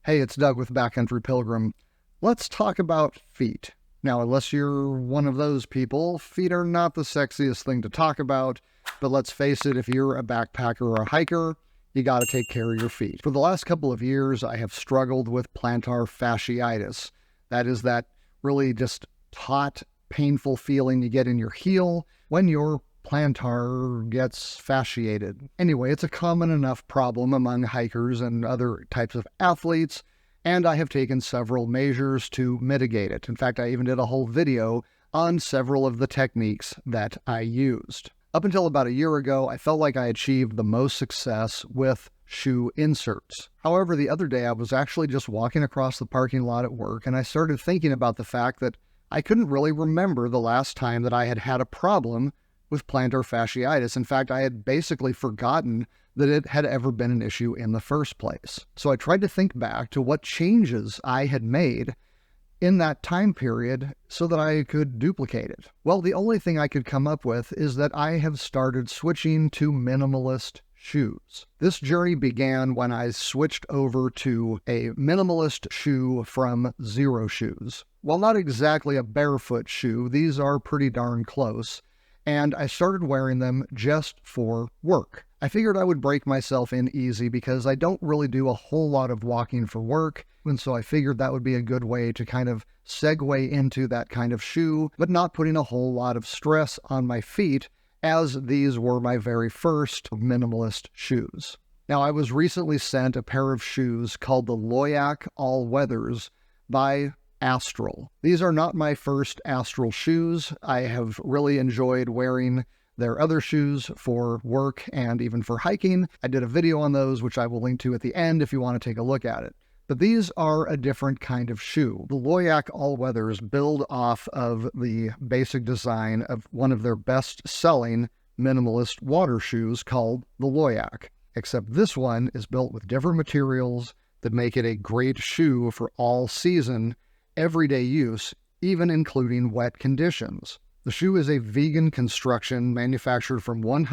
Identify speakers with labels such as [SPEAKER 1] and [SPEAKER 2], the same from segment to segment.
[SPEAKER 1] Hey, it's Doug with Backcountry Pilgrim. Let's talk about feet. Now, unless you're one of those people, feet are not the sexiest thing to talk about, but let's face it, if you're a backpacker or a hiker, you gotta take care of your feet. For the last couple of years, I have struggled with plantar fasciitis. That is that really just taut, painful feeling you get in your heel when your plantar gets fasciated. Anyway, it's a common enough problem among hikers and other types of athletes, and I have taken several measures to mitigate it. In fact, I even did a whole video on several of the techniques that I used. Up until about a year ago, I felt like I achieved the most success with shoe inserts. However, the other day I was actually just walking across the parking lot at work, and I started thinking about the fact that I couldn't really remember the last time that I had had a problem with plantar fasciitis. In fact, I had basically forgotten that it had ever been an issue in the first place. So I tried to think back to what changes I had made in that time period so that I could duplicate it. Well, the only thing I could come up with is that I have started switching to minimalist shoes. This journey began when I switched over to a minimalist shoe from Zero Shoes. While not exactly a barefoot shoe, these are pretty darn close, and I started wearing them just for work. I figured I would break myself in easy because I don't really do a whole lot of walking for work, and so I figured that would be a good way to kind of segue into that kind of shoe, but not putting a whole lot of stress on my feet, as these were my very first minimalist shoes. Now, I was recently sent a pair of shoes called the Loyak All-Weathers by Astral. These are not my first Astral shoes. I have really enjoyed wearing their other shoes for work and even for hiking. I did a video on those, which I will link to at the end if you want to take a look at it. But these are a different kind of shoe. The Loyak All-Weathers build off of the basic design of one of their best-selling minimalist water shoes called the Loyak, except this one is built with different materials that make it a great shoe for all season everyday use, even including wet conditions. The shoe is a vegan construction manufactured from 100%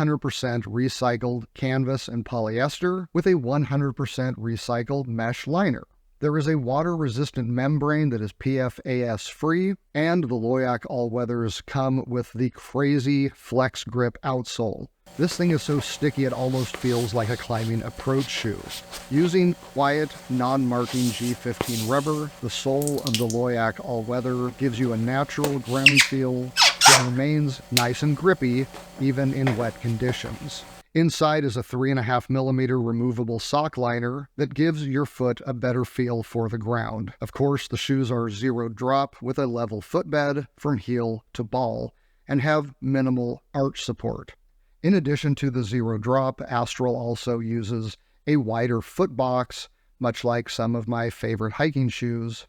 [SPEAKER 1] recycled canvas and polyester with a 100% recycled mesh liner. There is a water-resistant membrane that is PFAS-free, and the Loyak All-Weathers come with the crazy Flex Grip outsole. This thing is so sticky it almost feels like a climbing approach shoe. Using quiet, non-marking G15 rubber, the sole of the Loyak All-Weather gives you a natural ground feel that remains nice and grippy even in wet conditions. Inside is a 3.5mm removable sock liner that gives your foot a better feel for the ground. Of course, the shoes are zero drop with a level footbed from heel to ball and have minimal arch support. In addition to the zero drop, Astral also uses a wider foot box, much like some of my favorite hiking shoes,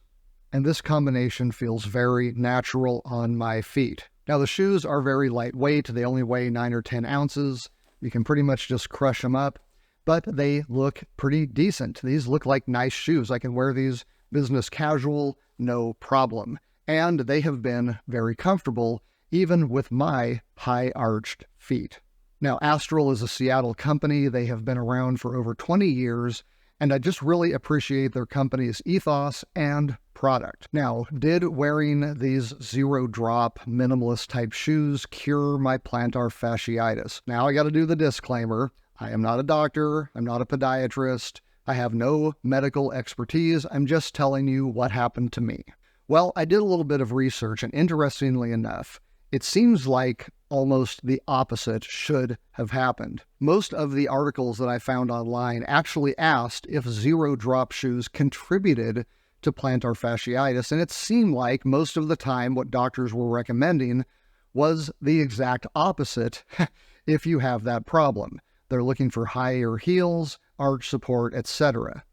[SPEAKER 1] and this combination feels very natural on my feet. Now, the shoes are very lightweight. They only weigh 9 or 10 ounces. You can pretty much just crush them up, but they look pretty decent. These look like nice shoes. I can wear these business casual, no problem. And they have been very comfortable, even with my high-arched feet. Now, Astral is a Seattle company. They have been around for over 20 years, and I just really appreciate their company's ethos and product. Now, did wearing these zero-drop minimalist-type shoes cure my plantar fasciitis? Now, I got to do the disclaimer. I am not a doctor. I'm not a podiatrist. I have no medical expertise. I'm just telling you what happened to me. Well, I did a little bit of research, and interestingly enough, it seems like almost the opposite should have happened. Most of the articles that I found online actually asked if zero-drop shoes contributed to plantar fasciitis, and it seemed like most of the time what doctors were recommending was the exact opposite if you have that problem. They're looking for higher heels, arch support, etc.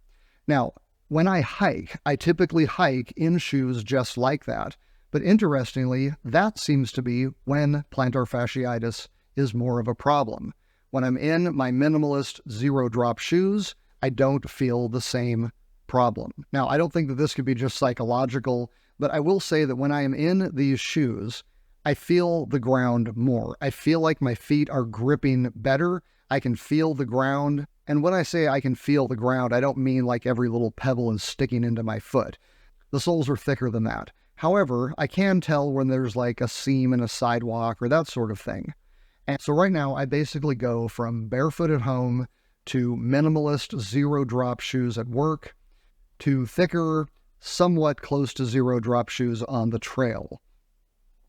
[SPEAKER 1] Now, when I hike, I typically hike in shoes just like that. But interestingly, that seems to be when plantar fasciitis is more of a problem. When I'm in my minimalist zero-drop shoes, I don't feel the same problem. Now, I don't think that this could be just psychological, but I will say that when I am in these shoes, I feel the ground more. I feel like my feet are gripping better. I can feel the ground And when I say I can feel the ground, I don't mean like every little pebble is sticking into my foot. The soles are thicker than that. However, I can tell when there's like a seam in a sidewalk or that sort of thing. And so right now, I basically go from barefoot at home to minimalist zero drop shoes at work to thicker, somewhat close to zero drop shoes on the trail.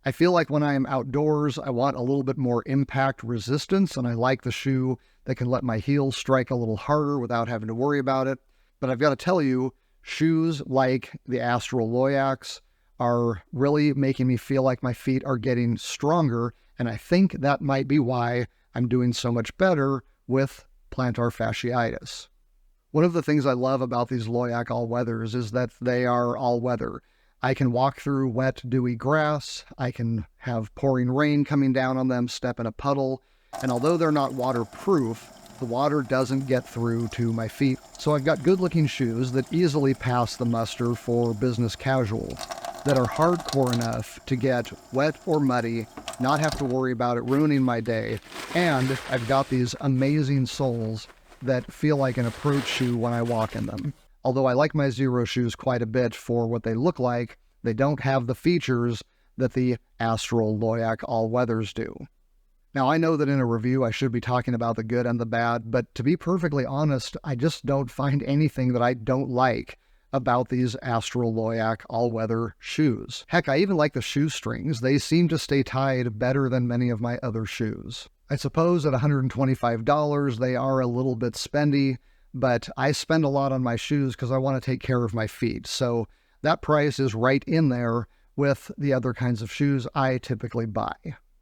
[SPEAKER 1] I feel like when I am outdoors, I want a little bit more impact resistance, and I like the shoe that can let my heels strike a little harder without having to worry about it. But I've got to tell you, shoes like the Astral Loyacs are really making me feel like my feet are getting stronger, and I think that might be why I'm doing so much better with plantar fasciitis. One of the things I love about these Loyac all-weathers is that they are all-weather. I can walk through wet, dewy grass, I can have pouring rain coming down on them, step in a puddle, and although they're not waterproof, the water doesn't get through to my feet. So I've got good-looking shoes that easily pass the muster for business casual, that are hardcore enough to get wet or muddy, not have to worry about it ruining my day, and I've got these amazing soles that feel like an approach shoe when I walk in them. Although I like my Zero shoes quite a bit for what they look like, they don't have the features that the Astral Loyac all-weathers do. Now, I know that in a review I should be talking about the good and the bad, but to be perfectly honest, I just don't find anything that I don't like about these Astral Loyac all-weather shoes. Heck, I even like the shoestrings. They seem to stay tied better than many of my other shoes. I suppose at $125 they are a little bit spendy, but I spend a lot on my shoes because I want to take care of my feet. So that price is right in there with the other kinds of shoes I typically buy.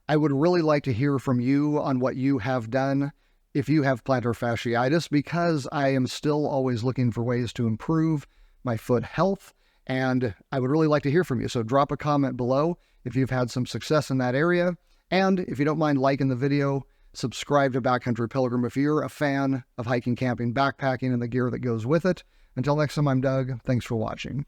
[SPEAKER 1] I would really like to hear from you on what you have done if you have plantar fasciitis, because I am still always looking for ways to improve my foot health, and I would really like to hear from you. So drop a comment below if you've had some success in that area, and if you don't mind liking the video, subscribe to Backcountry Pilgrim if you're a fan of hiking, camping, backpacking, and the gear that goes with it. Until next time, I'm Doug. Thanks for watching.